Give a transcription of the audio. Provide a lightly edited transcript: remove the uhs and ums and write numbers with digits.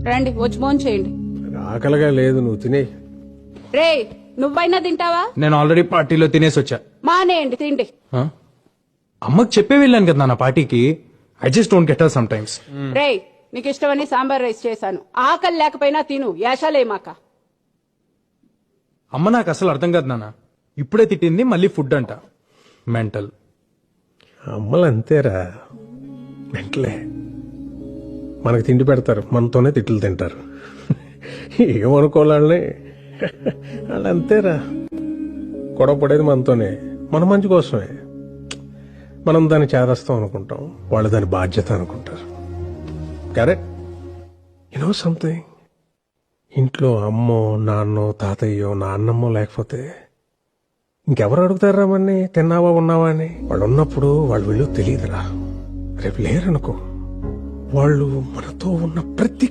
రండి వచ్చి ఫోన్ చేయండి. ఆకలిగా లేదు, నువ్వు తినే. రే నువ్వైనా తింటావా? నేను ఆల్రెడీ పార్టీలో తినేసి వచ్చా. మానేయండి తిండి. ఆ? అమ్మకి చెప్పే వెళ్ళాను కదా నా పార్టీకి. I just don't get her sometimes. రే నీకు ఇష్టమని సాంబార్ రైస్ చేశాను. ఆకలి లేకపోయినా తిను, యాషాలేమాక. అమ్మ నాకు అసలు అర్థం కాదు నాన్న. ఇప్పుడే తిట్టింది, మళ్ళీ ఫుడ్ అంట. మెంటల్. అమ్మలు అంతేరా, వెంటలే మనకు తిండి పెడతారు, మనతోనే తిట్లు తింటారు. ఏమనుకోవాలని వాళ్ళు అంతేరా. గొడవ పడేది మనతోనే, మన మంచి కోసమే. మనం దాన్ని చేదస్తాం అనుకుంటాం, వాళ్ళు దాని బాధ్యత అనుకుంటారు. కరెక్ట్. యు నో సంథింగ్, ఇంట్లో అమ్మో నాన్నో తాతయ్యో నాన్నమ్మో లేకపోతే ఇంకెవరు అడుగుతారా మన్ని తిన్నావా ఉన్నావా అని? వాళ్ళు ఉన్నప్పుడు వాళ్ళు విలువ తెలియదురా. రేపు లేరనుకో, వాళ్ళు మనతో ఉన్న ప్రతి